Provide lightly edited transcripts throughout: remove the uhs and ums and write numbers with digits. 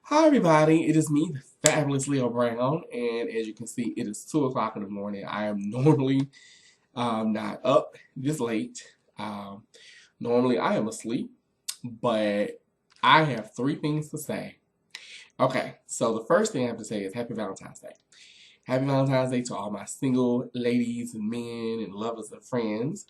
Hi everybody, it is me, the fabulous Leo Brown, and as you can see, it is 2 o'clock in the morning. I am normally not up this late. Um, Normally I am asleep, but I have 3 things to say. Okay, so the first thing I have to say is Happy Valentine's Day. Happy Valentine's Day to all my single ladies and men and lovers and friends.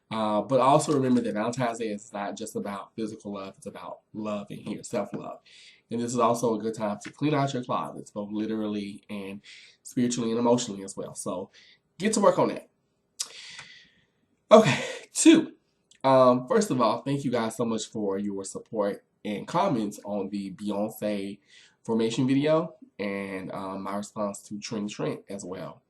But also remember that Valentine's Day is not just about physical love, it's about love in here, self love. And this is also a good time to clean out your closets, both literally and spiritually and emotionally as well. So get to work on that. Okay, two. First of all, thank you guys so much for your support and comments on the Beyonce formation video and my response to Trent as well.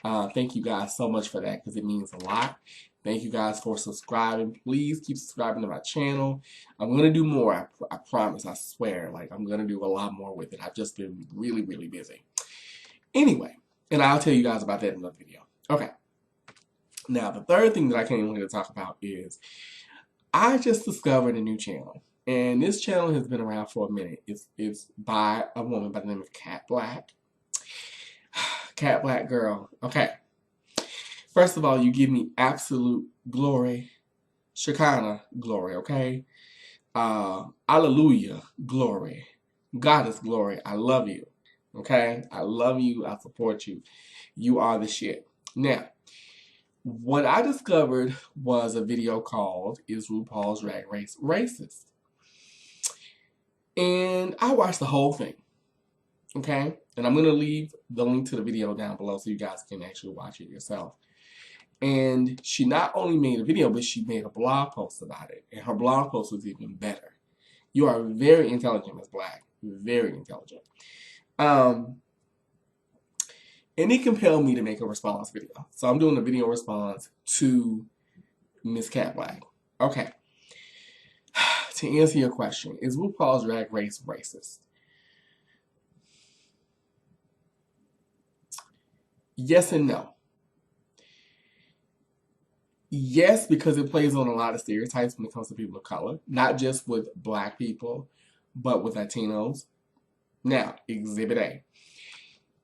Thank you guys so much for that because it means a lot. Thank you guys for subscribing. Please keep subscribing to my channel. I'm going to do more. I promise. I swear. Like, I'm going to do a lot more with it. I've just been really, really busy. Anyway, and I'll tell you guys about that in another video. Okay. Now, the third thing that I came here to talk about is I just discovered a new channel. And this channel has been around for a minute. It's by a woman by the name of Blaque. Blaque girl. Okay. First of all, you give me absolute glory, Shekinah glory, okay? Hallelujah glory, Goddess glory. I love you, okay? I love you. I support you. You are the shit. Now, what I discovered was a video called "Is RuPaul's Drag Race Racist?" And I watched the whole thing, okay? And I'm gonna leave the link to the video down below so you guys can actually watch it yourself. And she not only made a video, but she made a blog post about it. And her blog post was even better. You are very intelligent, Ms. Blaque. Very intelligent. And it compelled me to make a response video. So I'm doing a video response to Ms. Blaque. Okay. To answer your question, is RuPaul's Drag Race racist? Yes and no. Yes, because it plays on a lot of stereotypes when it comes to people of color, not just with Black people, but with Latinos. Now, Exhibit A.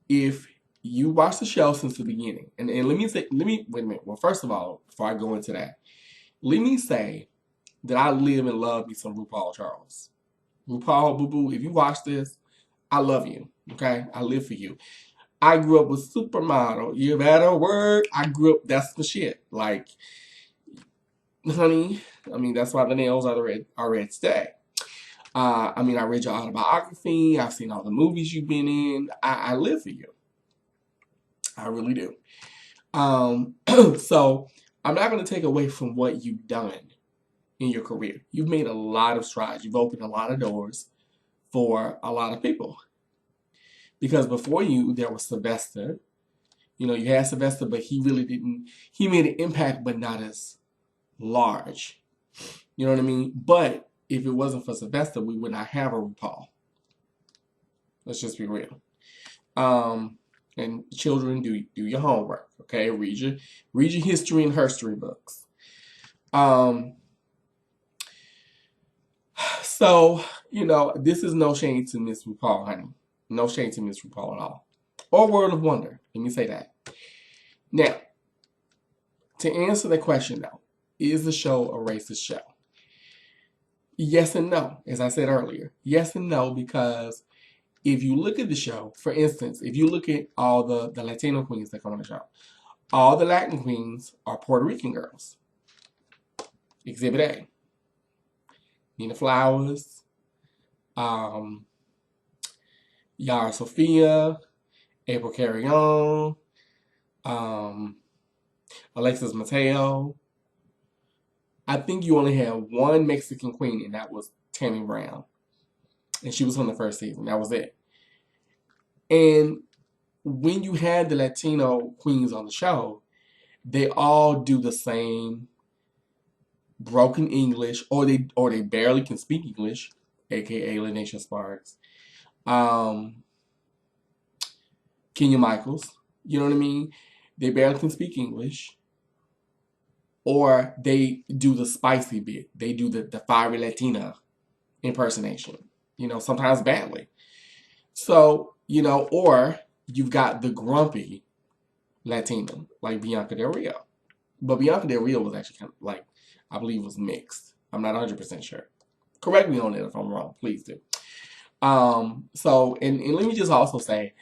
If you watch the show since the beginning, and wait a minute. Well, first of all, before I go into that, let me say that I live and love me some RuPaul Charles. RuPaul, boo boo, if you watch this, I love you. Okay? I live for you. I grew up with Supermodel. You better work. I grew up, that's the shit. Like, honey, I mean, that's why the nails are red today. I mean, I read your autobiography. I've seen all the movies you've been in. I live for you. I really do. So I'm not going to take away from what you've done in your career. You've made a lot of strides. You've opened a lot of doors for a lot of people. Because before you, there was Sylvester. You know, you had Sylvester, but he really didn't. He made an impact, but not as large. You know what I mean? But if it wasn't for Sylvester, we would not have a RuPaul. Let's just be real. And children, do your homework, okay? Read your history and herstory books. So, you know, this is no shade to Miss RuPaul, honey. No shade to Miss RuPaul at all. Or World of Wonder. Let me say that. Now, to answer the question though, is the show a racist show? Yes and no, as I said earlier. Yes and no, because if you look at the show, for instance, if you look at all the Latino queens that come on the show, all the Latin queens are Puerto Rican girls. Exhibit A. Nina Flowers, Yara Sofia, April Carrion, Alexis Mateo. I think you only had one Mexican queen, and that was Tammy Brown. And she was from the first season. That was it. And when you had the Latino queens on the show, they all do the same broken English, or they barely can speak English, aka Lanisha Sparks, Kenya Michaels. You know what I mean? They barely can speak English, or they do the spicy bit. They do the fiery Latina impersonation. You know, sometimes badly. So, or you've got the grumpy Latino, like Bianca Del Rio. But Bianca Del Rio was actually kind of like, I believe was mixed. I'm not 100% sure. Correct me on that if I'm wrong. Please do. And let me just also say,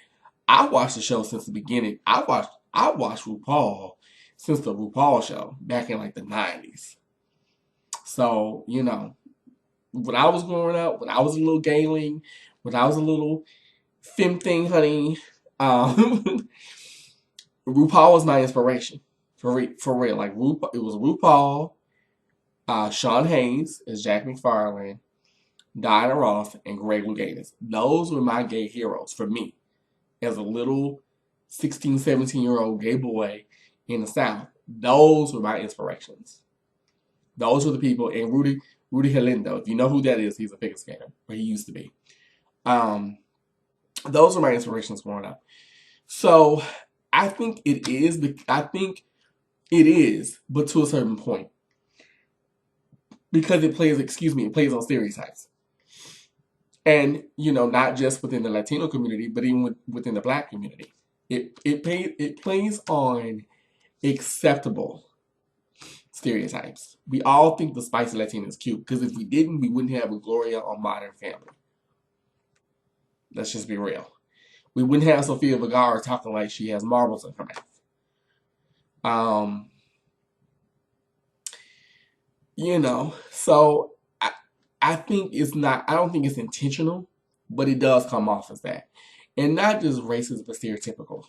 I watched the show since the beginning. I watched RuPaul since the RuPaul show back in like the 90s. So, when I was growing up, when I was a little gayling, when I was a little femme thing, honey, RuPaul was my inspiration. For real. Like, it was RuPaul, Sean Hayes as Jack McFarlane, Diana Ross, and Greg Louganis. Those were my gay heroes for me as a little 16, 17-year-old gay boy in the South. Those were my inspirations. Those were the people. And Rudy Helindo, if you know who that is, he's a figure skater, or he used to be. Those were my inspirations growing up. So I think it is, but to a certain point. Because it plays on stereotypes. And, not just within the Latino community, but even within the Black community. It plays on acceptable stereotypes. We all think the spicy Latina is cute, because if we didn't, we wouldn't have a Gloria on Modern Family. Let's just be real. We wouldn't have Sofia Vergara talking like she has marbles in her mouth. So I think it's not, I don't think it's intentional, but it does come off as that. And not just racist, but stereotypical,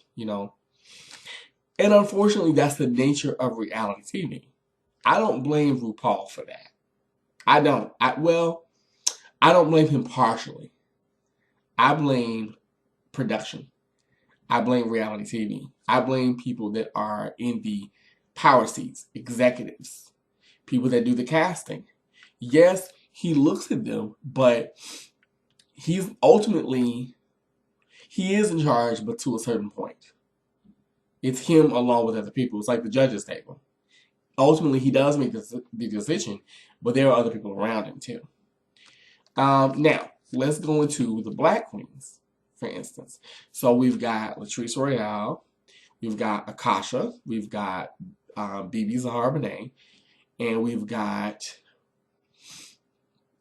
And unfortunately, that's the nature of reality TV. I don't blame RuPaul for that. I don't. I don't blame him partially. I blame production. I blame reality TV. I blame people that are in the power seats, executives, people that do the casting. Yes, he looks at them, but he is in charge, but to a certain point. It's him along with other people. It's like the judges table. Ultimately, he does make the decision, but there are other people around him too. Now, let's go into the Black queens, for instance. So we've got Latrice Royale, we've got Akasha, we've got BB Zahara Benet, and we've got,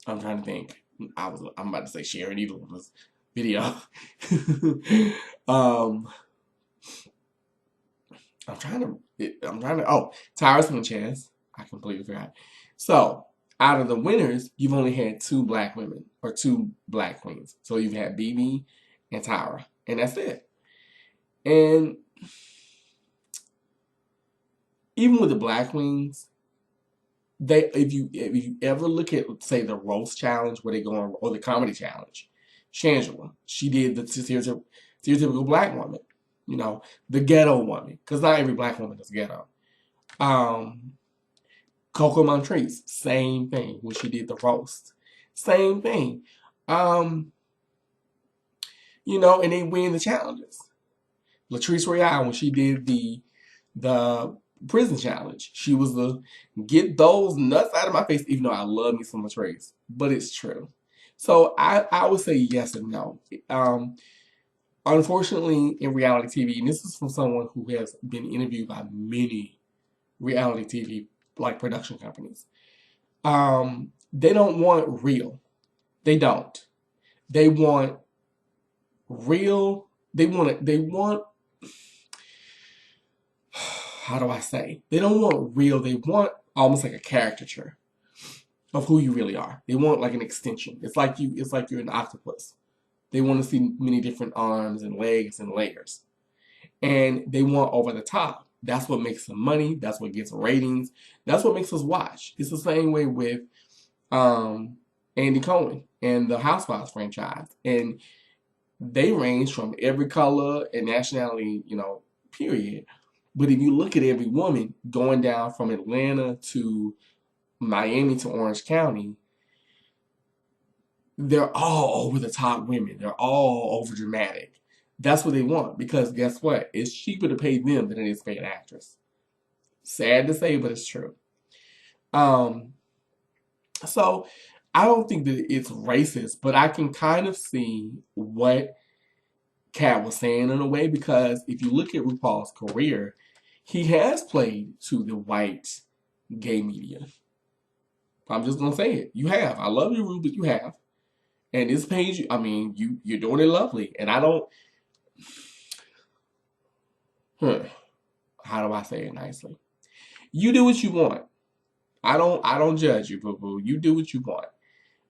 I'm trying to think. I'm about to say Sharon Needle in this video. I'm trying to. Oh, Tyra Sanchez. I completely forgot. So, out of the winners, you've only had two Black women or two Black queens. So you've had BB and Tyra, and that's it. And even with the Black queens, if you ever look at, say, the roast challenge where they go on, or the comedy challenge, Shangela, she did the stereotypical Black woman, the ghetto woman, because not every Black woman is ghetto. Coco Montrese, same thing when she did the roast, same thing. And they win the challenges. Latrice Royale, when she did the prison challenge, she was the get those nuts out of my face, even though I love me some Latrice, but it's true. So I would say yes and no. Unfortunately, in reality TV, and this is from someone who has been interviewed by many reality TV like production companies, they don't want real. They don't. They want real. They want. How do I say? They don't want real. They want almost like a caricature of who you really are. They want like an extension. It's like you're an octopus. They want to see many different arms and legs and layers. And they want over the top. That's what makes them money. That's what gets ratings. That's what makes us watch. It's the same way with Andy Cohen and the Housewives franchise. And they range from every color and nationality, period. But if you look at every woman going down from Atlanta to Miami to Orange County, they're all over the top women. They're all over dramatic. That's what they want, because guess what? It's cheaper to pay them than it is to pay an actress. Sad to say, but it's true. So I don't think that it's racist, but I can kind of see what Cat was saying in a way, because if you look at RuPaul's career, he has played to the white gay media. I'm just gonna say it. You have. I love you, Ru, but you have. And this page, I mean, you're doing it lovely. And I don't. How do I say it nicely? You do what you want. I don't judge you, boo boo. You do what you want.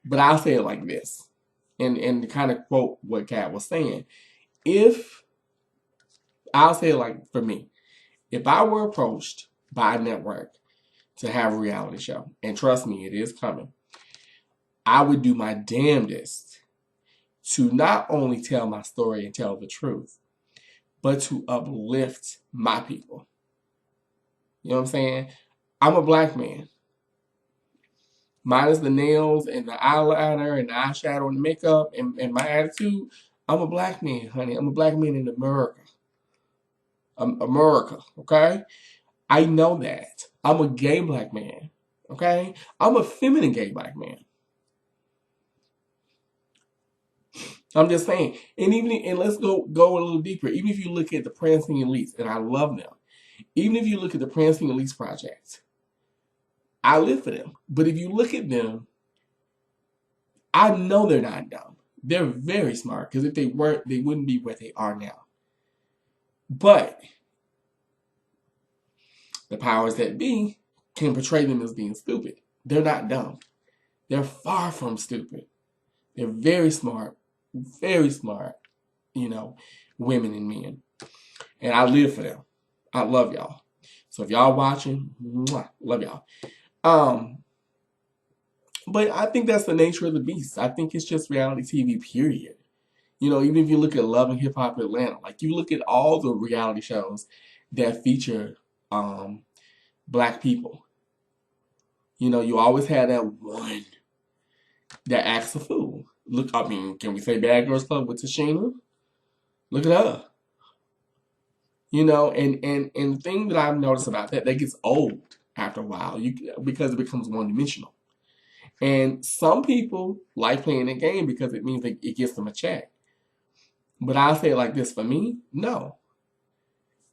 But I'll say it like this, and to kind of quote what Kat was saying. If I'll say it like for me, if I were approached by a network to have a reality show, and trust me, it is coming, I would do my damnedest to not only tell my story and tell the truth, but to uplift my people. You know what I'm saying? I'm a black man. Minus the nails and the eyeliner and the eyeshadow and the makeup and my attitude, I'm a black man, honey. I'm a black man in America. America, okay? I know that. I'm a gay black man, okay? I'm a feminine gay black man. I'm just saying. And let's go a little deeper. Even if you look at the Prancing Elites, and I love them. Even if you look at the Prancing Elites project, I live for them. But if you look at them, I know they're not dumb. They're very smart, because if they weren't, they wouldn't be where they are now. But the powers that be can portray them as being stupid. They're not dumb. They're far from stupid. They're very smart, you know, women and men. And I live for them. I love y'all. So if y'all watching, mwah, love y'all. But I think that's the nature of the beast. I think it's just reality TV, period. You know, even if you look at Love and Hip Hop Atlanta, like you look at all the reality shows that feature black people. You know, you always had that one that acts a fool. Look, I mean, can we say Bad Girls Club with Tashina? Look at her. You know, and the thing that I've noticed about that gets old after a while, because it becomes one dimensional. And some people like playing the game because it means it gets them a check. But I'll say it like this: for me, no.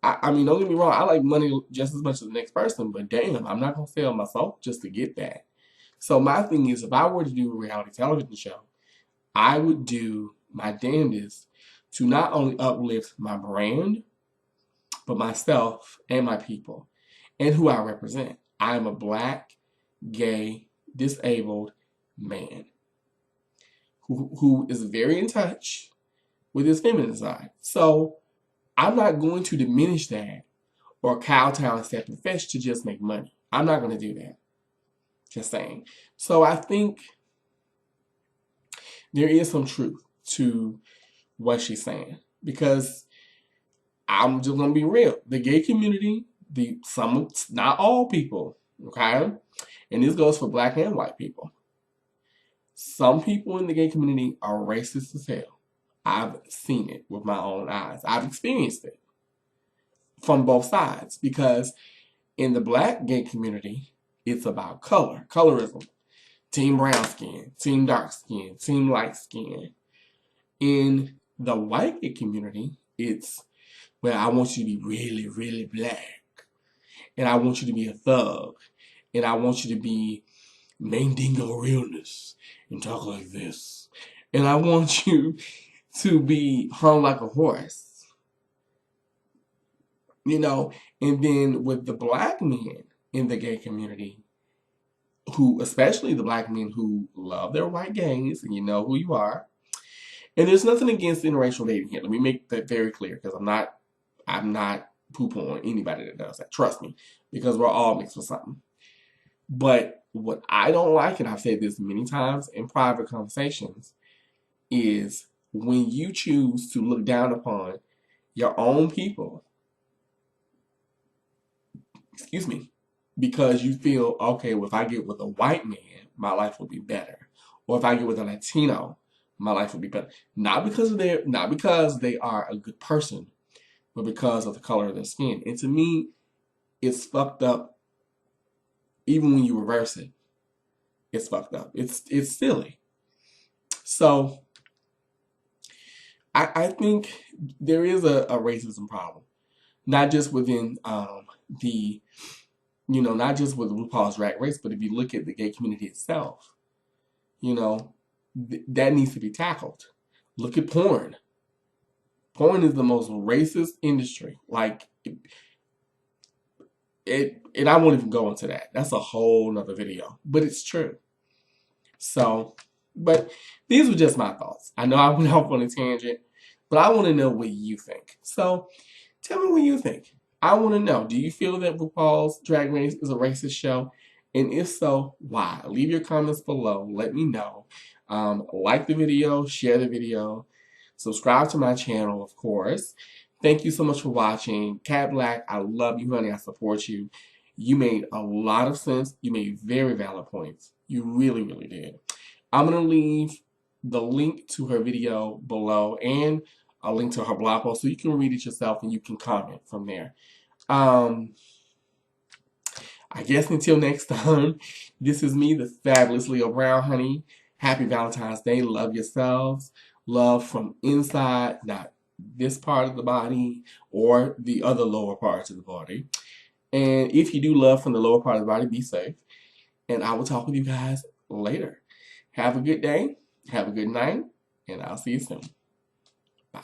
I mean, don't get me wrong, I like money just as much as the next person, but damn, I'm not gonna sell my soul just to get that. So my thing is, if I were to do a reality television show, I would do my damnedest to not only uplift my brand, but myself and my people and who I represent. I am a black, gay, disabled man who is very in touch with his feminine side. So I'm not going to diminish that or kowtow and step and fetch to just make money. I'm not going to do that. Just saying. So I think there is some truth to what she's saying, because I'm just going to be real. The gay community, not all people, okay? And this goes for black and white people. Some people in the gay community are racist as hell. I've seen it with my own eyes. I've experienced it from both sides, because in the black gay community, it's about colorism. Team brown skin, team dark skin, team light skin. In the white gay community, it's, well, I want you to be really, really black. And I want you to be a thug. And I want you to be Mandingo realness and talk like this. And I want you to be hung like a horse. You know, and then with the black men in the gay community, who, especially the black men who love their white gays, and you know who you are. And there's nothing against interracial dating here. Let me make that very clear, because I'm not poo-pooing anybody that does that. Trust me, because we're all mixed with something. But what I don't like, and I've said this many times in private conversations, is when you choose to look down upon your own people, excuse me, because you feel, okay, well, if I get with a white man, my life will be better. Or if I get with a Latino, my life will be better. Not because they are a good person, but because of the color of their skin. And to me, it's fucked up. Even when you reverse it, it's fucked up. It's silly. So I think there is a racism problem, not just within the not just with RuPaul's Drag Race, but if you look at the gay community itself, you know, that needs to be tackled. Look at porn. Porn is the most racist industry. Like and I won't even go into that. That's a whole nother video, but it's true. So, but these were just my thoughts. I know I went off on a tangent, but I want to know what you think. So, tell me what you think. I want to know, do you feel that RuPaul's Drag Race is a racist show? And if so, why? Leave your comments below. Let me know. Like the video, share the video, subscribe to my channel, of course. Thank you so much for watching. Cat Black, I love you, honey. I support you. You made a lot of sense. You made very valid points. You really, really did. I'm going to leave the link to her video below and a link to her blog post so you can read it yourself and you can comment from there. I guess until next time, this is me, the fabulous Leo Brown, honey. Happy Valentine's Day. Love yourselves. Love from inside, not this part of the body or the other lower parts of the body. And if you do love from the lower part of the body, be safe. And I will talk with you guys later. Have a good day. Have a good night. And I'll see you soon. Bye.